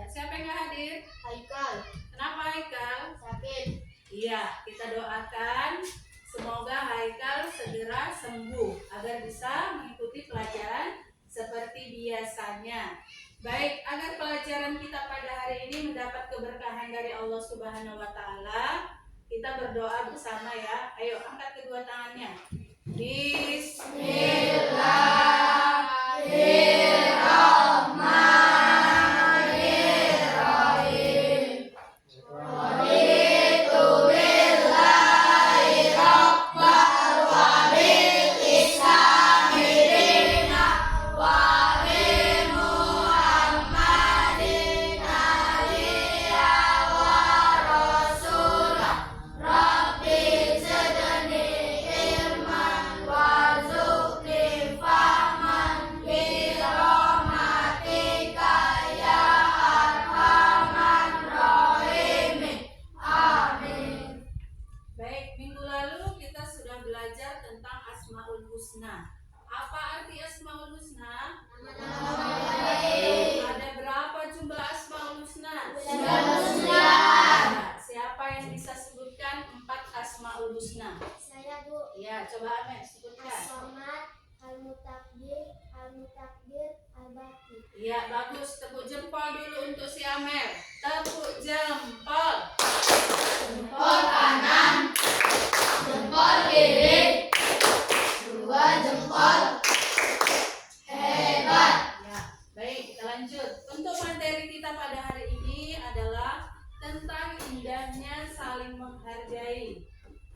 Siapa yang nggak hadir? Haikal. Kenapa Haikal? Sakit. Iya, kita doakan semoga Haikal segera sembuh agar bisa mengikuti pelajaran seperti biasanya. Baik, agar pelajaran kita pada hari ini mendapat keberkahan dari Allah Subhanahu wa taala, kita berdoa bersama ya. Ayo angkat kedua tangannya. Bismillahirrahmanirrahim. Raditu billahi rabban wa bil islami dinan wa bi Muhammadin nabiyyan wa rasulan. Rabbi zidni ilman warzuqni fahman bi rahmatika ya arhamar rahimin. Amin. Baik, minggu lalu kita sudah belajar tentang Asmaul Husna. Apa arti Asmaul Husna? Ada berapa jumlah Asmaul Husna? 19. Siapa yang bisa sebutkan 4 Asmaul Husna? Saya, Bu. Ya, coba Ahmed sebutkan. As-Somad, Al-Mutakbir, Al-Mutakbir, Al-Baqi. Iya, bagus. Tepuk jempol dulu untuk si Amer. Tepuk jempol. Jempol kanan, jempol kiri, 2 jempol. Hebat. Ya, baik, kita lanjut. Untuk materi kita pada hari ini adalah tentang indahnya saling menghargai.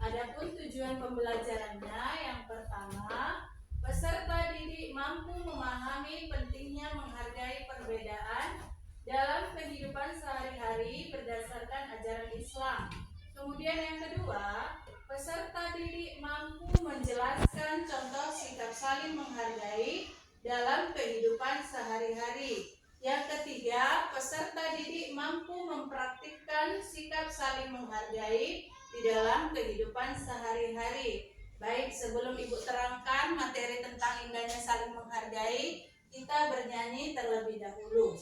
Adapun tujuan pembelajarannya yang pertama, peserta didik mampu memahami pentingnya menghargai perbedaan dalam kehidupan sehari-hari berdasarkan ajaran Islam. Kemudian yang kedua, peserta didik mampu menjelaskan contoh sikap saling menghargai dalam kehidupan sehari-hari. Yang ketiga, peserta didik mampu mempraktikkan sikap saling menghargai di dalam kehidupan sehari-hari. Baik, sebelum Ibu terangkan materi tentang indahnya saling menghargai, kita bernyanyi terlebih dahulu.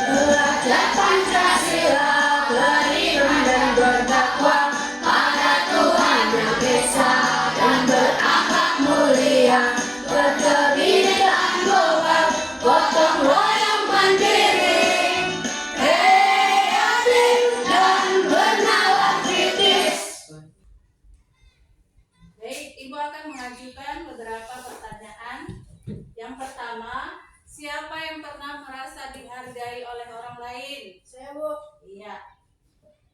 Belajar Pancasila, beriman dan bertakwa pada Tuhan Yang Esa dan berakhlak mulia, berkebinekaan global, gotong royong mandiri, kreatif dan bernalar kritis. Baik, Ibu akan mengajukan beberapa pertanyaan. Yang pertama, siapa yang pernah merasa dihargai oleh orang lain? Saya, Bu. Iya.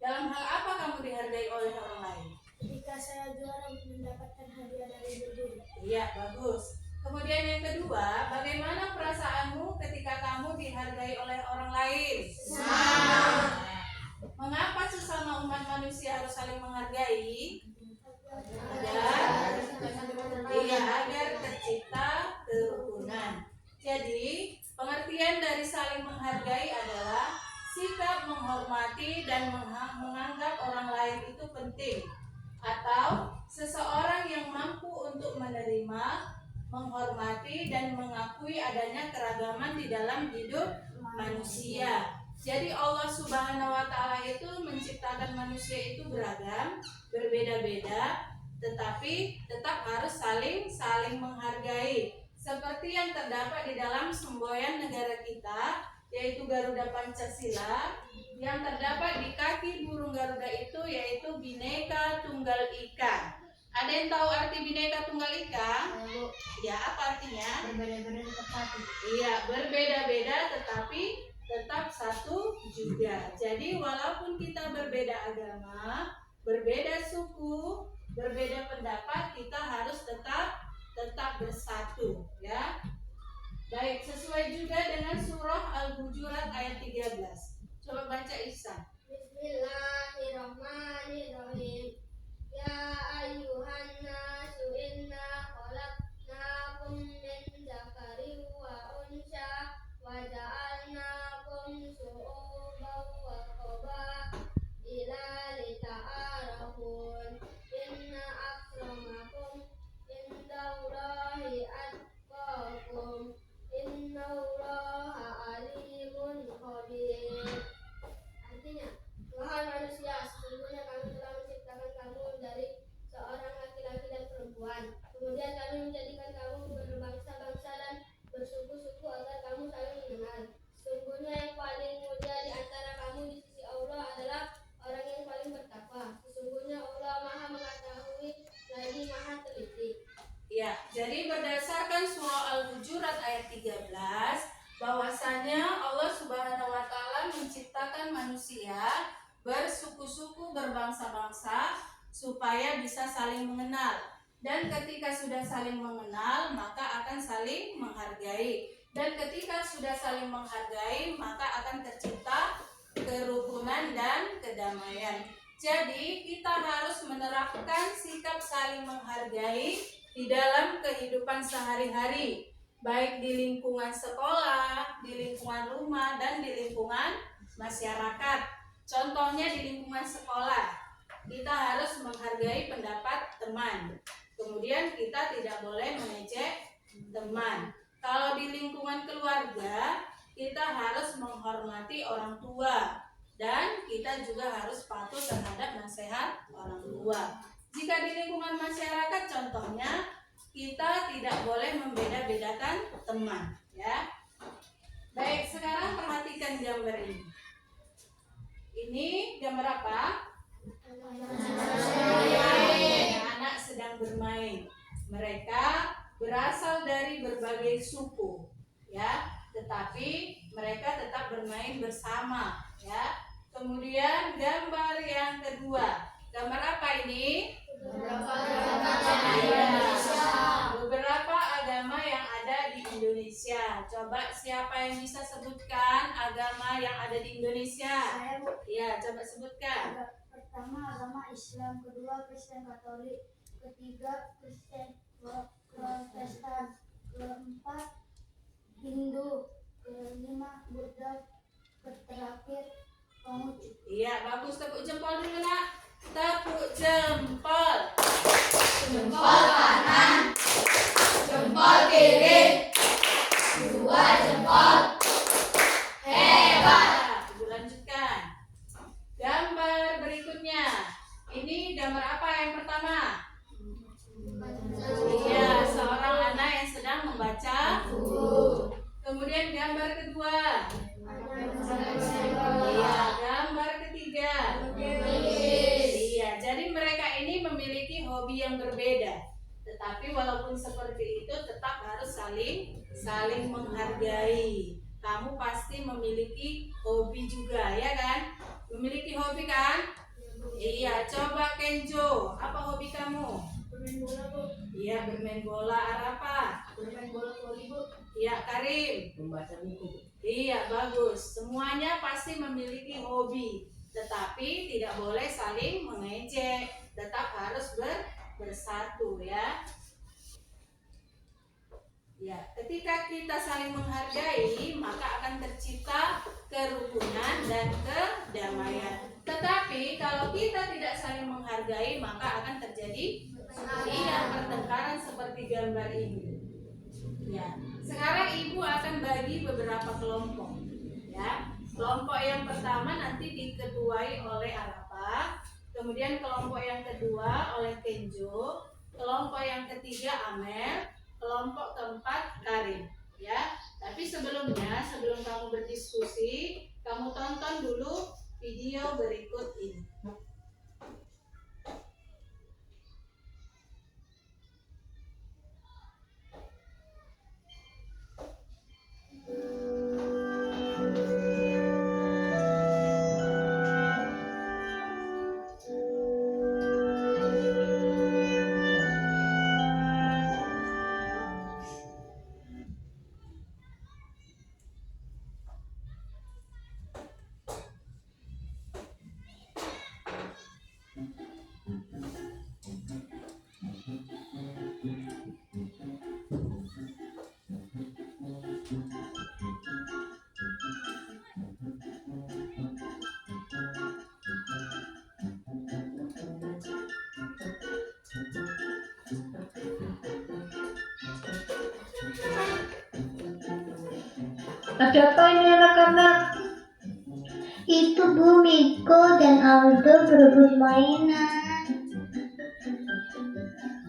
Dalam hal apa kamu dihargai oleh orang lain? Ketika saya juara mendapatkan hadiah dari guru. Iya, bagus. Kemudian yang kedua, bagaimana perasaanmu ketika kamu dihargai oleh orang lain? Senang. Mengapa sesama umat manusia harus saling menghargai? Agar tercipta kerukunan. Jadi, pengertian dari saling menghargai adalah sikap menghormati dan menganggap orang lain itu penting, atau seseorang yang mampu untuk menerima, menghormati dan mengakui adanya keragaman di dalam hidup manusia. Jadi Allah Subhanahu wa taala itu menciptakan manusia itu beragam, berbeda-beda, tetapi tetap harus saling menghargai. Seperti yang terdapat di dalam semboyan negara kita, yaitu Garuda Pancasila, yang terdapat di kaki burung Garuda itu yaitu Bhinneka Tunggal Ika. Ada yang tahu arti Bhinneka Tunggal Ika? Ya, apa artinya? Berbeda-beda tetap satu. Iya, berbeda-beda tetapi tetap satu juga. Jadi walaupun kita berbeda agama, berbeda suku, berbeda pendapat, kita harus tetap bersatu, ya. Baik, sesuai juga dengan surah Al-Hujurat ayat 13. Coba baca Ihsan. Bismillahirrahmanirrahim. Ya ayyuhan nasu inna khalaqnakum min dzakarin wa unsha wa ja'alnakum untuk berbangsa-bangsa supaya bisa saling mengenal. Dan ketika sudah saling mengenal, maka akan saling menghargai. Dan ketika sudah saling menghargai, maka akan tercipta kerukunan dan kedamaian. Jadi kita harus menerapkan sikap saling menghargai di dalam kehidupan sehari-hari, baik di lingkungan sekolah, di lingkungan rumah, dan di lingkungan masyarakat. Contohnya di lingkungan sekolah, kita harus menghargai pendapat teman. Kemudian kita tidak boleh mengejek teman. Kalau di lingkungan keluarga, kita harus menghormati orang tua dan kita juga harus patuh terhadap nasihat orang tua. Jika di lingkungan masyarakat, contohnya kita tidak boleh membeda-bedakan teman, ya. Baik, sekarang perhatikan gambar ini. Ini gambar apa? Anak sedang bermain. Mereka berasal dari berbagai suku, ya, tetapi mereka tetap bermain bersama, ya. Kemudian gambar yang kedua, gambar apa ini? Beberapa agama yang ada di Indonesia. Coba siapa yang bisa sebutkan agama yang ada di Indonesia? Ya, coba sebutkan. Pertama agama Islam, kedua Kristen Katolik, ketiga Kristen Protestan, keempat Hindu, kelima Buddha, terakhir Konghucu. Iya, bagus. Tepuk jempol dulu, nak. Tepuk jempol. Jempol kanan, jempol kiri, dua jempol. Hebat. Ibu lanjutkan. Gambar berikutnya. Ini gambar apa yang pertama? Iya, seorang anak yang sedang membaca buku. Kemudian gambar kedua. Iya, gambar ketiga. Iya, jadi mereka ini memiliki hobi yang berbeda. Tetapi walaupun seperti itu tetap harus saling menghargai. Kamu pasti memiliki hobi juga, ya kan? Memiliki hobi kan? Iya, coba Kenjo, apa hobi kamu? Bermain bola, Bu. Iya, bermain bola. Apa? Bermain bola voli, Bu. Iya, Karim. Membaca buku. Iya, bagus. Semuanya pasti memiliki hobi, tetapi tidak boleh saling mengejek. Tetap harus bersatu, ya. Ya, ketika kita saling menghargai, maka akan tercipta kerukunan dan kedamaian. Tetapi kalau kita tidak saling menghargai, maka akan terjadi pertengkaran seperti gambar ini. Ya, sekarang ibu akan bagi beberapa kelompok. Ya, kelompok yang pertama nanti diketuai oleh Arafah, kemudian kelompok yang kedua oleh Kenjo, kelompok yang ketiga Amel, kelompok keempat Karim. Ya, tapi sebelum kamu berdiskusi, kamu tonton dulu video berikut ini. Ada apa ini anak-anak? Itu Bu, Miko dan Aldo berebut mainan.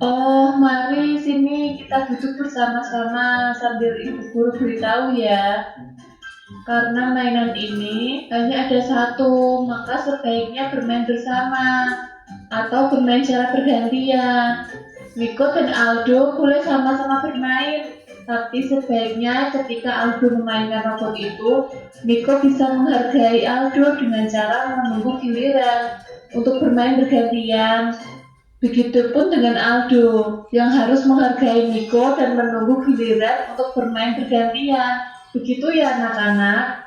Oh, mari sini kita duduk bersama-sama sambil ibu guru beritahu ya. Karena mainan ini hanya ada satu, maka sebaiknya bermain bersama atau bermain secara bergantian. Miko dan Aldo boleh sama-sama bermain, tapi sebaiknya ketika Aldo memainkan robot itu, Miko bisa menghargai Aldo dengan cara menunggu giliran. untuk bermain bergantian. Begitupun dengan Aldo yang harus menghargai Miko dan menunggu giliran untuk bermain bergantian. Begitu ya anak-anak.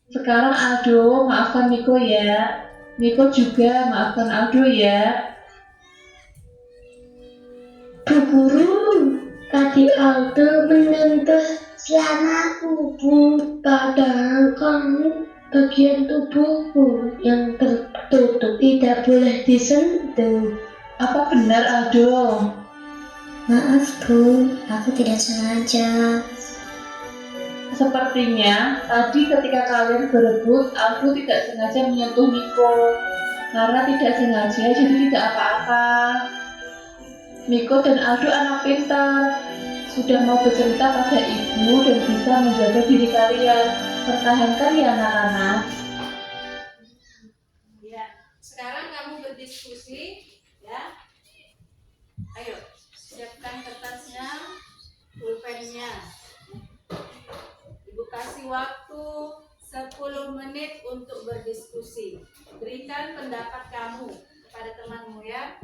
Sekarang Aldo maafkan Miko ya. Miko juga maafkan Aldo ya. Bu Guru, tadi Aldo menuntut selamaku, Bu. Padahal kamu bagian tubuhku yang tertutup tidak boleh disentuh. Apa benar Aldo? Maaf, Bu. Aku tidak sengaja. Sepertinya tadi ketika kalian berebut, Aldo tidak sengaja menyentuh Miko. Karena tidak sengaja jadi tidak apa-apa. Miko dan Aldo anak pintar, sudah mau bercerita pada ibu dan bisa menjaga diri kalian. Pertahankan ya anak-anak. Ya, sekarang kamu berdiskusi, ya. Ayo, siapkan kertasnya, pulpennya. Ibu kasih waktu 10 menit untuk berdiskusi. Berikan pendapat kamu kepada temanmu ya.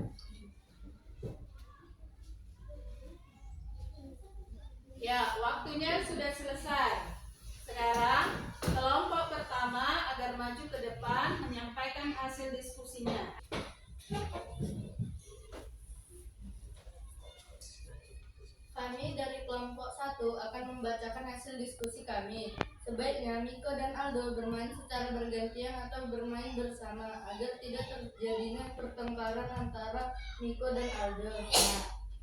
Ya, waktunya sudah selesai. Sekarang, kelompok pertama agar maju ke depan menyampaikan hasil diskusinya. Kami dari kelompok 1 akan membacakan hasil diskusi kami. Sebaiknya Miko dan Aldo bermain secara bergantian atau bermain bersama agar tidak terjadinya pertengkaran antara Miko dan Aldo.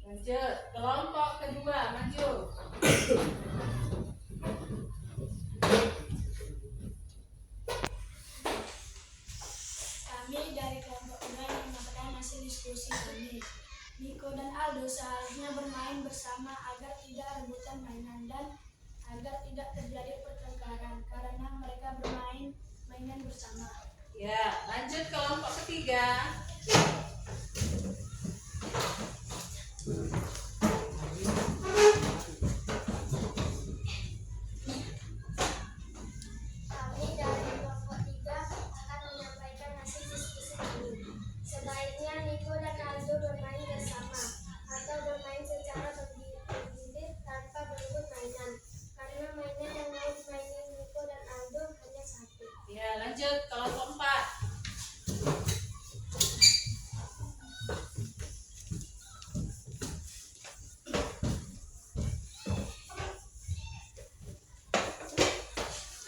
Lanjut, kelompok kedua maju. Kami dari kelompok 2 yang mengatakan hasil diskusi kami. Miko dan Aldo seharusnya bermain bersama agar tidak rebutan mainan dan agar tidak terjadi pertengkaran karena mereka bermain mainan bersama. Ya, lanjut kelompok ketiga. Kami dari kelompok 3 akan menyampaikan hasil diskusi kami. Sebaiknya Miko dan Aldo bermain bersama atau bermain secara bergilir tanpa berebut mainan karena mainan yang mau dimainin Miko dan Aldo hanya satu. Ya, lanjut kelompok 4.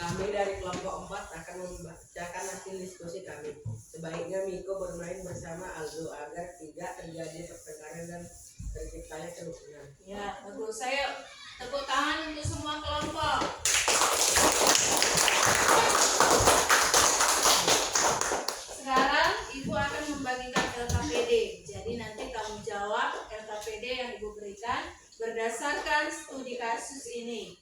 Kami dari kelompok 4 akan membacakan hasil diskusi kami. Sebaiknya Miko bermain bersama Aldo agar tidak terjadi pertengkaran dan terciptanya kerukunan. Ya, bagus. Saya tepuk tangan untuk semua kelompok. Sekarang Ibu akan membagikan LKPD. Jadi nanti tanggung jawab LKPD yang Ibu berikan berdasarkan studi kasus ini.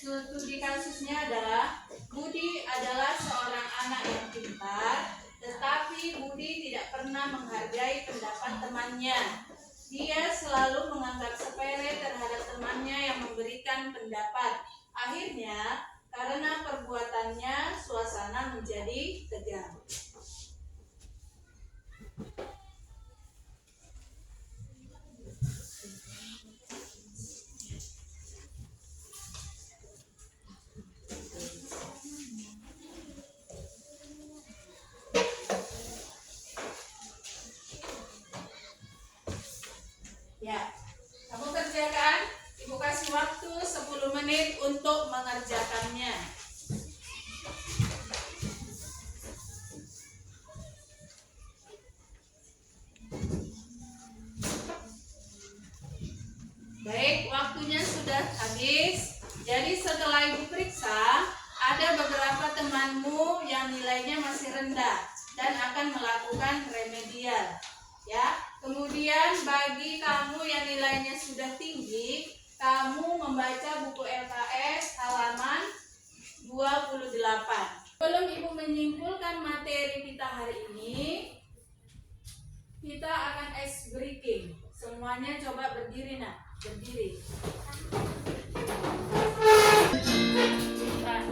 Studi kasusnya adalah Budi adalah seorang anak yang pintar, tetapi Budi tidak pernah menghargai pendapat temannya. Dia selalu menganggap sepele terhadap temannya yang memberikan pendapat. Akhirnya, karena perbuatannya, suasana menjadi tegang. Ya, kamu kerjakan. Ibu kasih waktu 10 menit untuk mengerjakannya. Baik, waktunya sudah habis. Jadi setelah Ibu periksa, ada beberapa temanmu yang nilainya masih rendah dan akan melakukan remedial. Ya, kemudian bagi kamu yang nilainya sudah tinggi, kamu membaca buku LKS halaman 28. Sebelum Ibu menyimpulkan materi kita hari ini, kita akan ice breaking. Semuanya coba berdiri, nak. Berdiri. Nah.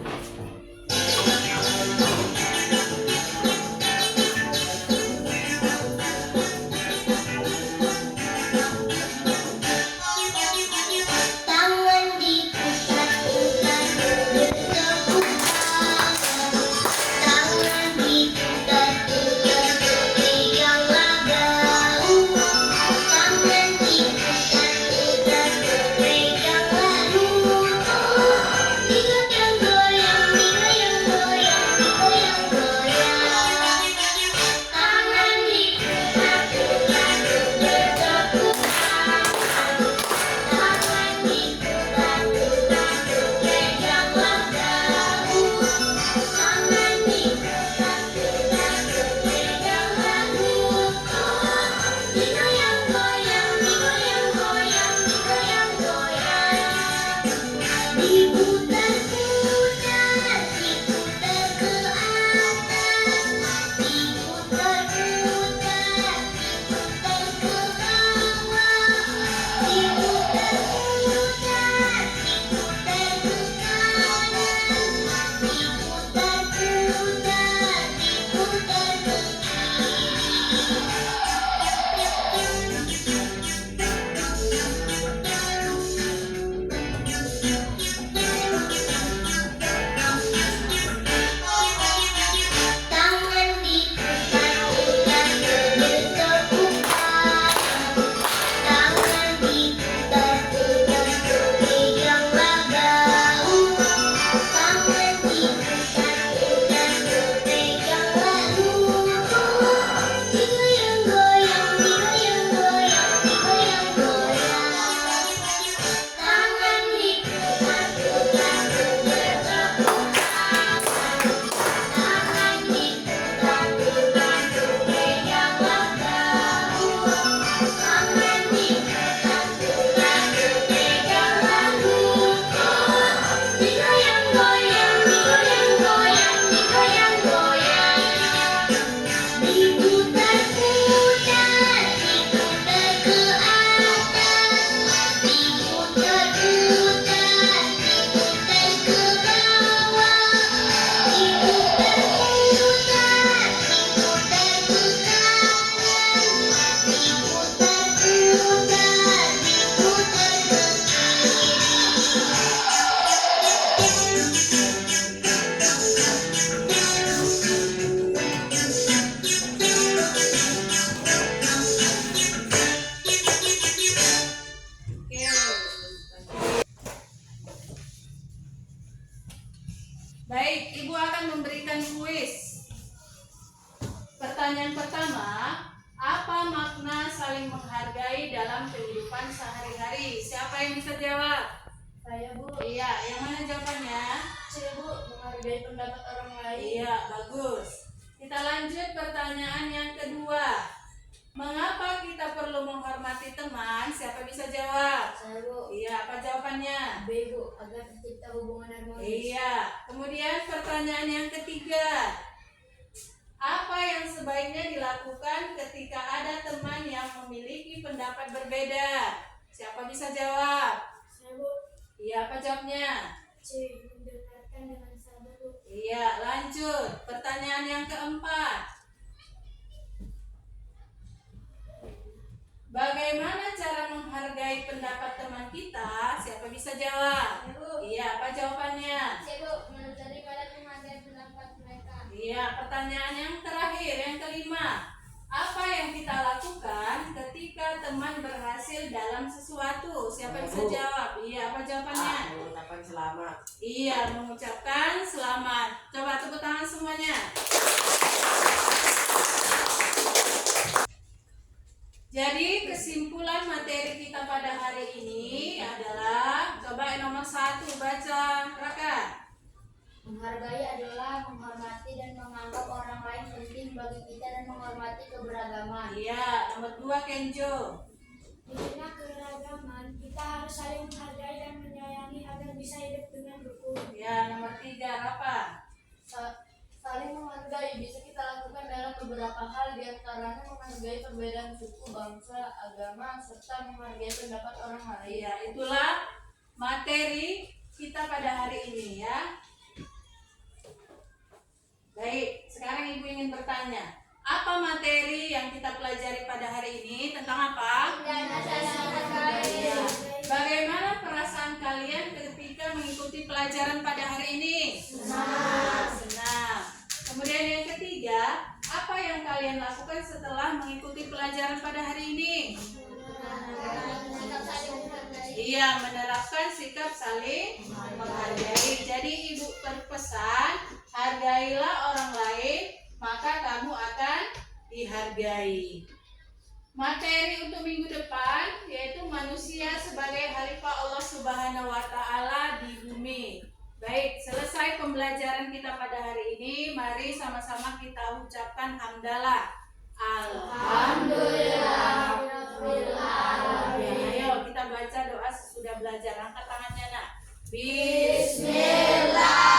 Ibu akan memberikan kuis. Pertanyaan pertama, apa makna saling menghargai dalam kehidupan sehari-hari? Siapa yang bisa jawab? Saya, Bu. Iya, yang mana jawabannya? Saya, Bu, menghargai pendapat orang lain. Iya, bagus. Kita lanjut pertanyaan yang kedua. Mengapa kita perlu menghormati teman? Siapa bisa jawab? Saya, Bu. Iya, apa jawabannya? B, Bu, agar tercipta hubungan harmonis. Iya. Kemudian pertanyaan yang ketiga. Apa yang sebaiknya dilakukan ketika ada teman yang memiliki pendapat berbeda? Siapa bisa jawab? Saya, Bu. Iya, apa jawabnya? C. Mendengarkan dengan sabar, Bu. Iya, lanjut. Pertanyaan yang keempat. Bagaimana cara menghargai pendapat teman kita? Siapa bisa jawab? Iya, apa jawabannya? C. Bu. Mencari pada menghargai pendapat mereka. Iya, pertanyaan yang terakhir, yang kelima. Apa yang kita lakukan ketika teman berhasil dalam sesuatu? Siapa bisa jawab? Iya, apa jawabannya? Mengucapkan selamat. Iya, mengucapkan selamat. Coba tepuk tangan semuanya. Jadi kesimpulan materi kita pada hari ini adalah, coba yang nomor 1 baca, Raka. Menghargai adalah menghormati dan menganggap orang lain penting bagi kita dan menghormati keberagaman. Iya, nomor 2 Kenjo. Di tengah keragaman, kita harus saling menghargai dan menyayangi agar bisa hidup dengan rukun. Ya, nomor 3 Rafa. Saling menghargai bisa kita lakukan dalam beberapa hal, diantaranya menghargai perbedaan suku, bangsa, agama, serta menghargai pendapat orang lain. Iya, itulah materi kita pada hari ini ya. Baik, sekarang Ibu ingin bertanya, apa materi yang kita pelajari pada hari ini tentang apa? Iya. Bagaimana perasaan kalian ketika mengikuti pelajaran pada hari ini? Senang. Kemudian yang ketiga, apa yang kalian lakukan setelah mengikuti pelajaran pada hari ini? Iya, menerapkan sikap saling menghargai. Jadi Ibu berpesan, hargailah orang lain, maka kamu akan dihargai. Materi untuk minggu depan yaitu manusia sebagai khalifah Allah Subhanahu wa taala di bumi. Baik, selesai pembelajaran kita pada hari ini. Mari sama-sama kita ucapkan hamdalah. Alhamdulillah. Ayo kita baca doa sesudah belajar. Angkat tangannya, Nak. Bismillah.